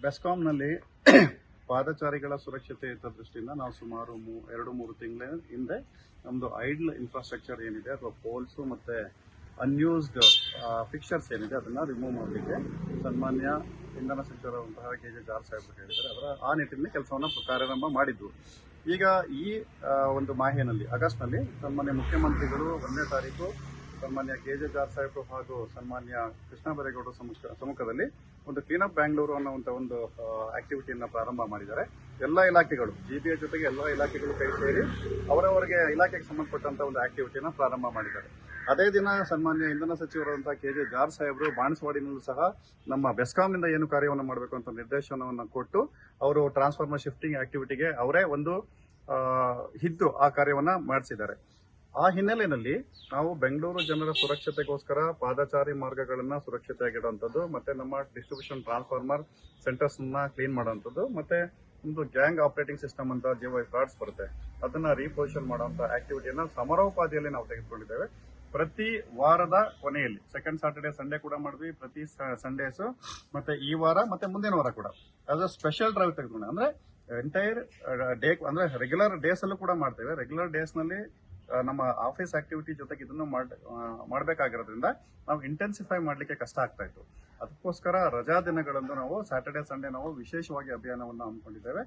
ಬೆಸ್ಕಾಂನಲ್ಲಿ ಪಾದಚಾರಿಗಳ ಸುರಕ್ಷತೆ ದೃಷ್ಟಿಯಿಂದ ನಾವು ಸುಮಾರು 2-3 ತಿಂಗಳ ಹಿಂದೆ ನಮ್ಮದು ಐಡ್ಲ್ ಇನ್ಫ್ರಾಸ್ಟ್ರಕ್ಚರ್ ಏನಿದೆ ಅಥವಾ ಪೋಲ್ಸು ಮತ್ತು ಅನ್ಯೂಸ್ಡ್ ಫಿಕ್ಚರ್ಸ್ ಏನಿದೆ ಅದನ್ನು ರಿಮೂವ್ ಮಾಡಲಿಕ್ಕೆ ಸನ್ಮಾನ್ಯ ಇಂಧನ ಸಚಿವರಾದಂತಹ ಕೆ.ಜೆ. ಜಾರ್ಜ್ ಸಾಹೇಬರು ಹೇಳಿದ್ದಾರೆ. ಅದರ ಆ ನಿಟ್ಟಿನಲ್ಲಿ ಕೆಲಸವನ್ನು ಪ್ರಾರಂಭ ಮಾಡಿದ್ದು. ಈಗ ಈ ಒಂದು ಮಾಹೆಯಲ್ಲಿ ಆಗಸ್ಟ್ನಲ್ಲಿ ಸನ್ಮಾನ್ಯ ಮುಖ್ಯಮಂತ್ರಿಗಳು 1ನೇ ತಾರೀಕು ಸನ್ಮಾನ್ಯ ಕೆ.ಜೆ. ಜಾರ್ಜ್ ಸಾಹೇಬರು ಹಾಗೂ ಸನ್ಮಾನ್ಯ ಕೃಷ್ಣ ಬೈರೇಗೌಡರ ಸಮ್ಮುಖದಲ್ಲಿ ಒಂದು ಕ್ಲೀನಪ್ ಬ್ಯಾಂಗ್ಳೂರು ಅನ್ನುವಂಥ ಒಂದು ಆಕ್ಟಿವಿಟಿಯನ್ನು ಪ್ರಾರಂಭ ಮಾಡಿದ್ದಾರೆ. ಎಲ್ಲ ಇಲಾಖೆಗಳು GBA ಜೊತೆಗೆ ಎಲ್ಲ ಇಲಾಖೆಗಳು ಕೈ ಸೇರಿ ಅವರವರಿಗೆ ಇಲಾಖೆಗೆ ಸಂಬಂಧಪಟ್ಟಂತ ಒಂದು ಆಕ್ಟಿವಿಟಿಯನ್ನು ಪ್ರಾರಂಭ ಮಾಡಿದ್ದಾರೆ. ಅದೇ ದಿನ ಸನ್ಮಾನ್ಯ ಇಂಧನ ಸಚಿವರಾದಂತಹ ಕೆ.ಜೆ. ಜಾರ್ಜ್ ಸಾಹೇಬರು ಬಾಣಸವಾಡಿನಲ್ಲೂ ಸಹ ನಮ್ಮ ಬೆಸ್ಕಾಂನಿಂದ ಏನು ಕಾರ್ಯವನ್ನು ಮಾಡಬೇಕು ಅಂತ ನಿರ್ದೇಶನವನ್ನು ಕೊಟ್ಟು ಅವರು ಟ್ರಾನ್ಸ್ಫಾರ್ಮರ್ ಶಿಫ್ಟಿಂಗ್ ಆಕ್ಟಿವಿಟಿಗೆ ಅವರೇ ಒಂದು ಇದ್ದು ಆ ಕಾರ್ಯವನ್ನ ಮಾಡಿಸಿದ್ದಾರೆ. ಆ ಹಿನ್ನೆಲೆಯಲ್ಲಿ ನಾವು ಬೆಂಗಳೂರು ಜನರ ಸುರಕ್ಷತೆಗೋಸ್ಕರ ಪಾದಚಾರಿ ಮಾರ್ಗಗಳನ್ನ ಸುರಕ್ಷತೆಯಾಗಿಡುವಂಥದ್ದು, ಮತ್ತೆ ನಮ್ಮ ಡಿಸ್ಟ್ರಿಬ್ಯೂಷನ್ ಟ್ರಾನ್ಸ್ಫಾರ್ಮರ್ ಸೆಂಟರ್ಸ್ ಕ್ಲೀನ್ ಮಾಡುವಂಥದ್ದು, ಮತ್ತೆ ಒಂದು ಗ್ಯಾಂಗ್ ಆಪರೇಟಿಂಗ್ ಸಿಸ್ಟಮ್ ಅಂತ GY ಕಾರ್ಡ್ಸ್ ಬರುತ್ತೆ ಅದನ್ನ ರೀಪೊಸಿಷನ್ ಮಾಡುವಂತ ಆಕ್ಟಿವಿಟಿಯನ್ನ ಸಮರೋಪಾದಿಯಲ್ಲಿ ನಾವು ತೆಗೆದುಕೊಂಡಿದ್ದೇವೆ. ಪ್ರತಿ ವಾರದ ಕೊನೆಯಲ್ಲಿ ಸೆಕೆಂಡ್ ಸಾಟರ್ಡೆ ಸಂಡೇ ಕೂಡ ಮಾಡಿದ್ವಿ, ಪ್ರತಿ ಸಂಡೇಸ್ ಮತ್ತೆ ಈ ವಾರ ಮತ್ತೆ ಮುಂದಿನ ವಾರ ಕೂಡ ಆಸ್ ಅ ಸ್ಪೆಷಲ್ ಡ್ರೈವ್ ತೆಗೆದುಕೊಂಡೆ. ಅಂದ್ರೆ ಎಂಟೈರ್ ಡೇ ಅಂದ್ರೆ ರೆಗ್ಯುಲರ್ ಡೇಸ್ ಅಲ್ಲೂ ಕೂಡ ಮಾಡ್ತೇವೆ. ರೆಗ್ಯುಲರ್ ಡೇಸ್ ನಲ್ಲಿ ನಮ್ಮ ಆಫೀಸ್ ಆಕ್ಟಿವಿಟಿ ಜೊತೆಗೆ ಇದನ್ನು ಮಾಡಬೇಕಾಗಿರೋದ್ರಿಂದ ನಾವು ಇಂಟೆನ್ಸಿಫೈ ಮಾಡಲಿಕ್ಕೆ ಕಷ್ಟ ಆಗ್ತಾ ಇತ್ತು. ಅದಕ್ಕೋಸ್ಕರ ರಜಾ ದಿನಗಳಂದು ನಾವು ಸ್ಯಾಟರ್ಡೆ ಸಂಡೇ ನಾವು ವಿಶೇಷವಾಗಿ ಅಭಿಯಾನವನ್ನು ಹಮ್ಮಿಕೊಂಡಿದ್ದೇವೆ.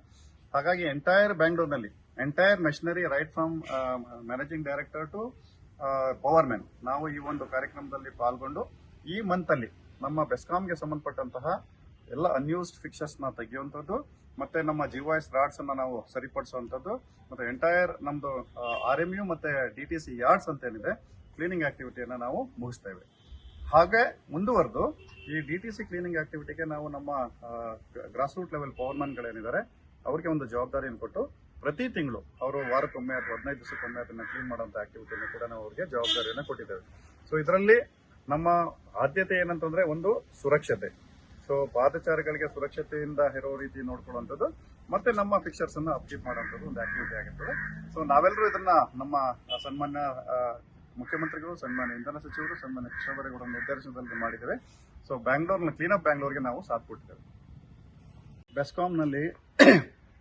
ಹಾಗಾಗಿ ಎಂಟೈರ್ ಬ್ಯಾಂಗ್ಳೂರ್ನಲ್ಲಿ entire machinery right from managing director to power man ನಾವು ಈ ಒಂದು ಕಾರ್ಯಕ್ರಮದಲ್ಲಿ ಪಾಲ್ಗೊಂಡು ಈ ಮಂತ್ ಅಲ್ಲಿ ನಮ್ಮ ಬೆಸ್ಕಾಂಗೆ ಸಂಬಂಧಪಟ್ಟಂತಹ ಎಲ್ಲ ಅನ್ಯೂಸ್ಡ್ ಫಿಕ್ಚರ್ಸ್ ನ ತೆಗೆಯುವಂಥದ್ದು, ಮತ್ತೆ ನಮ್ಮ GYS ರಾಡ್ಸ್ ಅನ್ನ ನಾವು ಸರಿಪಡಿಸುವಂಥದ್ದು, ಮತ್ತೆ ಎಂಟೈರ್ ನಮ್ದು RMU ಮತ್ತೆ DTC ಯಾರ್ಡ್ಸ್ ಅಂತ ಏನಿದೆ ಕ್ಲೀನಿಂಗ್ ಆಕ್ಟಿವಿಟಿಯನ್ನ ನಾವು ಮುಗಿಸ್ತೇವೆ. ಹಾಗೆ ಮುಂದುವರೆದು ಈ DTC ಕ್ಲೀನಿಂಗ್ ಆಕ್ಟಿವಿಟಿಗೆ ನಾವು ನಮ್ಮ grass root level power man ಗಳೇನಿದ್ದಾರೆ ಅವರಿಗೆ ಒಂದು ಜವಾಬ್ದಾರಿಯನ್ನು ಕೊಟ್ಟು ಪ್ರತಿ ತಿಂಗಳು ಅವರು ವಾರಕ್ಕೊಮ್ಮೆ ಅಥವಾ 15 ದಿವಸಕ್ಕೊಮ್ಮೆ ಅದನ್ನ ಕ್ಲೀನ್ ಮಾಡುವಂತ ಆಕ್ಟಿವಿಟಿಯನ್ನು ಕೂಡ ನಾವು ಅವರಿಗೆ ಜವಾಬ್ದಾರಿಯನ್ನು ಕೊಟ್ಟಿದ್ದೇವೆ. ಸೊ ಇದರಲ್ಲಿ ನಮ್ಮ ಆದ್ಯತೆ ಏನಂತಂದ್ರೆ ಒಂದು ಸುರಕ್ಷತೆ, ಸೊ ಪಾದಚಾರಿಗಳಿಗೆ ಸುರಕ್ಷತೆಯಿಂದ ಇರೋ ರೀತಿ ನೋಡ್ಕೊಳ್ಳುವಂಥದ್ದು, ಮತ್ತೆ ನಮ್ಮ ಫಿಕ್ಚರ್ಸ್ ಅನ್ನ ಅಪ್ಕೀಪ್ ಮಾಡುವಂಥದ್ದು ಒಂದು ಆಕ್ಟಿವಿಟಿ ಆಗಿರ್ತದೆ. ಸೊ ನಾವೆಲ್ಲರೂ ಇದನ್ನ ನಮ್ಮ ಸನ್ಮಾನ್ಯ ಮುಖ್ಯಮಂತ್ರಿಗಳು, ಸನ್ಮಾನ್ಯ ಇಂಧನ ಸಚಿವರು, ಸನ್ಮಾನ್ಯ ಕೃಷ್ಣ ಬೈರೇಗೌಡರ ನಿರ್ದೇಶನದಲ್ಲಿ ಮಾಡಿದ್ದೇವೆ. ಸೊ ಬ್ಯಾಂಗ್ಳೂರ್ನ ಕ್ಲೀನಪ್ ಬ್ಯಾಂಗ್ಳೂರ್ಗೆ ನಾವು ಸಾಥ್ ಕೊಟ್ಟಿದ್ದೇವೆ. ಬೆಸ್ಕಾಂನಲ್ಲಿ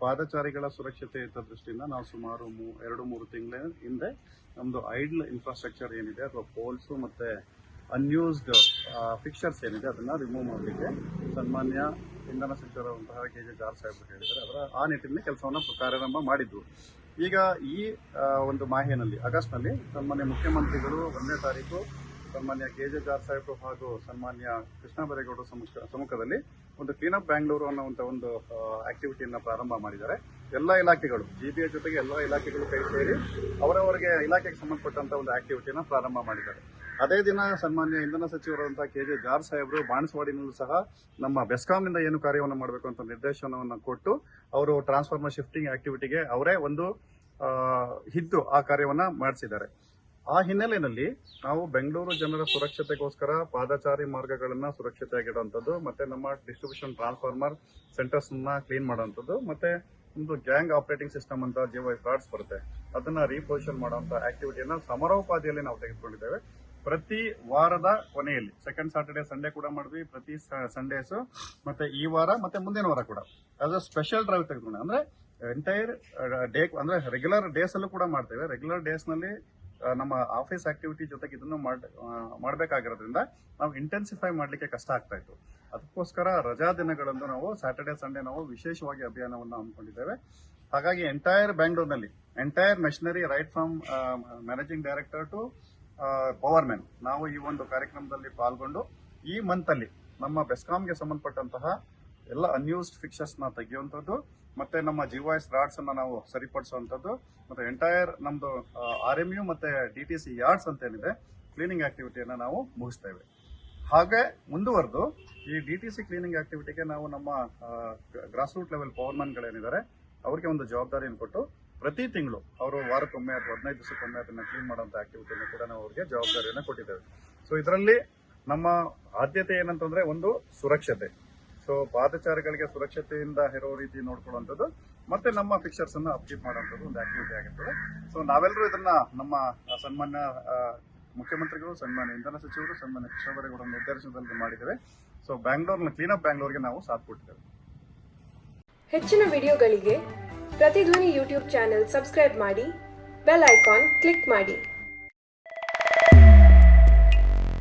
ಪಾದಚಾರಿಗಳ ಸುರಕ್ಷತೆ ದೃಷ್ಟಿಯಿಂದ ನಾವು ಸುಮಾರು 2-3 ತಿಂಗಳ ಹಿಂದೆ ನಮ್ದು ಐಡ್ಲ್ ಇನ್ಫ್ರಾಸ್ಟ್ರಕ್ಚರ್ ಏನಿದೆ ಅಥವಾ ಪೋಲ್ಸು ಮತ್ತೆ ಅನ್ಯೂಸ್ಡ್ ಫಿಕ್ಚರ್ಸ್ ಏನಿದೆ ಅದನ್ನ ರಿಮೂವ್ ಮಾಡಲಿಕ್ಕೆ ಸನ್ಮಾನ್ಯ ಇಂಧನ ಸಚಿವರಾದಂತಹ ಕೆ.ಜೆ. ಜಾರ್ಜ್ ಸಾಹೇಬರು ಹೇಳಿದ್ದಾರೆ. ಅದರ ಆ ನಿಟ್ಟಿನಲ್ಲಿ ಕೆಲಸವನ್ನು ಪ್ರಾರಂಭ ಮಾಡಿದ್ದು. ಈಗ ಈ ಒಂದು ಮಾಹೆಯಲ್ಲಿ ಆಗಸ್ಟ್ನಲ್ಲಿ ಸನ್ಮಾನ್ಯ ಮುಖ್ಯಮಂತ್ರಿಗಳು 1ನೇ ತಾರೀಕು ಸನ್ಮಾನ್ಯ ಕೆ.ಜೆ. ಜಾರ್ಜ್ ಸಾಹೇಬರು ಹಾಗೂ ಸನ್ಮಾನ್ಯ ಕೃಷ್ಣ ಬೈರೇಗೌಡರ ಸಮ್ಮುಖದಲ್ಲಿ ಒಂದು ಕ್ಲೀನಪ್ ಬ್ಯಾಂಗ್ಳೂರು ಅನ್ನುವಂಥ ಒಂದು ಆಕ್ಟಿವಿಟಿಯನ್ನ ಪ್ರಾರಂಭ ಮಾಡಿದ್ದಾರೆ. ಎಲ್ಲ ಇಲಾಖೆಗಳು GBA ಜೊತೆಗೆ ಎಲ್ಲ ಇಲಾಖೆಗಳು ಕೈ ಸೇರಿ ಅವರವರಿಗೆ ಇಲಾಖೆಗೆ ಸಂಬಂಧಪಟ್ಟಂತ ಒಂದು ಆಕ್ಟಿವಿಟಿಯನ್ನ ಪ್ರಾರಂಭ ಮಾಡಿದ್ದಾರೆ. ಅದೇ ದಿನ ಸನ್ಮಾನ್ಯ ಇಂಧನ ಸಚಿವರಾದಂತಹ ಕೆ.ಜೆ. ಜಾರ್ಜ್ ಸಾಹೇಬರು ಬಾಣಸವಾಡಿನಲ್ಲೂ ಸಹ ನಮ್ಮ ಬೆಸ್ಕಾಂನಿಂದ ಏನು ಕಾರ್ಯವನ್ನು ಮಾಡಬೇಕು ಅಂತ ನಿರ್ದೇಶನವನ್ನು ಕೊಟ್ಟು ಅವರು ಟ್ರಾನ್ಸ್ಫಾರ್ಮರ್ ಶಿಫ್ಟಿಂಗ್ ಆಕ್ಟಿವಿಟಿಗೆ ಅವರೇ ಒಂದು ಇದ್ದು ಆ ಕಾರ್ಯವನ್ನ ಮಾಡಿಸಿದ್ದಾರೆ. ಆ ಹಿನ್ನೆಲೆಯಲ್ಲಿ ನಾವು ಬೆಂಗಳೂರು ಜನರ ಸುರಕ್ಷತೆಗೋಸ್ಕರ ಪಾದಚಾರಿ ಮಾರ್ಗಗಳನ್ನ ಸುರಕ್ಷತೆಯಾಗಿಡುವಂಥದ್ದು, ಮತ್ತೆ ನಮ್ಮ ಡಿಸ್ಟ್ರಿಬ್ಯೂಷನ್ ಟ್ರಾನ್ಸ್ಫಾರ್ಮರ್ ಸೆಂಟರ್ಸ್ ಕ್ಲೀನ್ ಮಾಡುವಂಥದ್ದು, ಮತ್ತೆ ಒಂದು ಗ್ಯಾಂಗ್ ಆಪರೇಟಿಂಗ್ ಸಿಸ್ಟಮ್ ಅಂತ GY ಕಾರ್ಡ್ಸ್ ಬರುತ್ತೆ ಅದನ್ನ ರೀಪೊಸಿಷನ್ ಮಾಡುವಂತ ಆಕ್ಟಿವಿಟಿಯನ್ನ ಸಮರೋಪಾದಿಯಲ್ಲಿ ನಾವು ತೆಗೆದುಕೊಂಡಿದ್ದೇವೆ. ಪ್ರತಿ ವಾರದ ಕೊನೆಯಲ್ಲಿ ಸೆಕೆಂಡ್ ಸಾಟರ್ಡೆ ಸಂಡೇ ಕೂಡ ಮಾಡಿದ್ವಿ, ಪ್ರತಿ ಸಂಡೇಸ್ ಮತ್ತೆ ಈ ವಾರ ಮತ್ತೆ ಮುಂದಿನ ವಾರ ಕೂಡ ಆಸ್ ಅ ಸ್ಪೆಷಲ್ ಡ್ರೈವ್ ತೆಗೆದುಕೊಂಡೆ. ಅಂದ್ರೆ ಎಂಟೈರ್ ಡೇ ಅಂದ್ರೆ ರೆಗ್ಯುಲರ್ ಡೇಸ್ ಅಲ್ಲೂ ಕೂಡ ಮಾಡ್ತೇವೆ. ರೆಗ್ಯುಲರ್ ಡೇಸ್ ನಲ್ಲಿ ನಮ್ಮ ಆಫೀಸ್ ಆಕ್ಟಿವಿಟಿ ಜೊತೆಗೆ ಇದನ್ನು ಮಾಡಬೇಕಾಗಿರೋದ್ರಿಂದ ನಾವು ಇಂಟೆನ್ಸಿಫೈ ಮಾಡಲಿಕ್ಕೆ ಕಷ್ಟ ಆಗ್ತಾ ಇತ್ತು. ಅದಕ್ಕೋಸ್ಕರ ರಜಾ ದಿನಗಳಂದು ನಾವು ಸ್ಯಾಟರ್ಡೆ ಸಂಡೇ ನಾವು ವಿಶೇಷವಾಗಿ ಅಭಿಯಾನವನ್ನು ಹಮ್ಮಿಕೊಂಡಿದ್ದೇವೆ. ಹಾಗಾಗಿ ಎಂಟೈರ್ ಬ್ಯಾಂಗ್ಳೂರ್ನಲ್ಲಿ entire machinery right from managing director to power man ನಾವು ಈ ಒಂದು ಕಾರ್ಯಕ್ರಮದಲ್ಲಿ ಪಾಲ್ಗೊಂಡು ಈ ಮಂತ್ ಅಲ್ಲಿ ನಮ್ಮ ಬೆಸ್ಕಾಂಗೆ ಸಂಬಂಧಪಟ್ಟಂತಹ ಎಲ್ಲ ಅನ್ಯೂಸ್ಡ್ ಫಿಕ್ಚರ್ಸ್ ನ ತೆಗೆಯುವಂಥದ್ದು, ಮತ್ತೆ ನಮ್ಮ GYS ರಾಡ್ಸ್ ಅನ್ನ ನಾವು ಸರಿಪಡಿಸುವಂಥದ್ದು, ಮತ್ತೆ ಎಂಟೈರ್ ನಮ್ದು RMU ಮತ್ತೆ DTC ಯಾರ್ಡ್ಸ್ ಅಂತ ಏನಿದೆ ಕ್ಲೀನಿಂಗ್ ಆಕ್ಟಿವಿಟಿಯನ್ನ ನಾವು ಮುಗಿಸ್ತೇವೆ. ಹಾಗೆ ಮುಂದುವರೆದು ಈ DTC ಕ್ಲೀನಿಂಗ್ ಆಕ್ಟಿವಿಟಿಗೆ ನಾವು ನಮ್ಮ grass root level power man ಗಳೇನಿದ್ದಾರೆ ಅವರಿಗೆ ಒಂದು ಜವಾಬ್ದಾರಿಯನ್ನು ಕೊಟ್ಟು ಪ್ರತಿ ತಿಂಗಳು ಅವರು ವಾರಕ್ಕೊಮ್ಮೆ ಅಥವಾ 15 ದಿವಸಕ್ಕೊಮ್ಮೆ ಅದನ್ನ ಕ್ಲೀನ್ ಮಾಡುವಂತ ಆಕ್ಟಿವಿಟಿಯನ್ನು ಕೂಡ ನಾವು ಅವರಿಗೆ ಜವಾಬ್ದಾರಿಯನ್ನು ಕೊಟ್ಟಿದ್ದೇವೆ. ಸೊ ಇದರಲ್ಲಿ ನಮ್ಮ ಆದ್ಯತೆ ಏನಂತಂದ್ರೆ ಒಂದು ಸುರಕ್ಷತೆ, ಸೊ ಪಾದಚಾರಿಗಳಿಗೆ ಸುರಕ್ಷತೆಯಿಂದ ಇರೋ ರೀತಿ ನೋಡ್ಕೊಳ್ಳುವಂಥದ್ದು, ಮತ್ತೆ ನಮ್ಮ ಫಿಕ್ಚರ್ಸ್ ಅನ್ನ ಅಪ್ಕೀಪ್ ಮಾಡುವಂಥದ್ದು ಒಂದು ಆಕ್ಟಿವಿಟಿ ಆಗಿರ್ತದೆ. ಸೊ ನಾವೆಲ್ಲರೂ ಇದನ್ನ ನಮ್ಮ ಸನ್ಮಾನ್ಯ ಮುಖ್ಯಮಂತ್ರಿಗಳು, ಸನ್ಮಾನ್ಯ ಇಂಧನ ಸಚಿವರು, ಸನ್ಮಾನ್ಯ ಕೃಷ್ಣ ಬೈರೇಗೌಡರ ನಿರ್ದೇಶನದಲ್ಲಿ ಮಾಡಿದ್ದೇವೆ. ಸೊ ಬ್ಯಾಂಗ್ಳೂರ್ನ ಕ್ಲೀನಪ್ ಬ್ಯಾಂಗ್ಳೂರ್ಗೆ ನಾವು ಸಾಥ್ ಕೊಟ್ಟಿದ್ದೇವೆ. ಹೆಚ್ಚಿನ ವಿಡಿಯೋಗಳಿಗೆ ಪ್ರತಿಧ್ವನಿ ಯೂಟ್ಯೂಬ್ ಚಾನೆಲ್ ಸಬ್ಸ್ಕ್ರೈಬ್ ಮಾಡಿ, ಬೆಲ್ ಐಕಾನ್ ಕ್ಲಿಕ್ ಮಾಡಿ.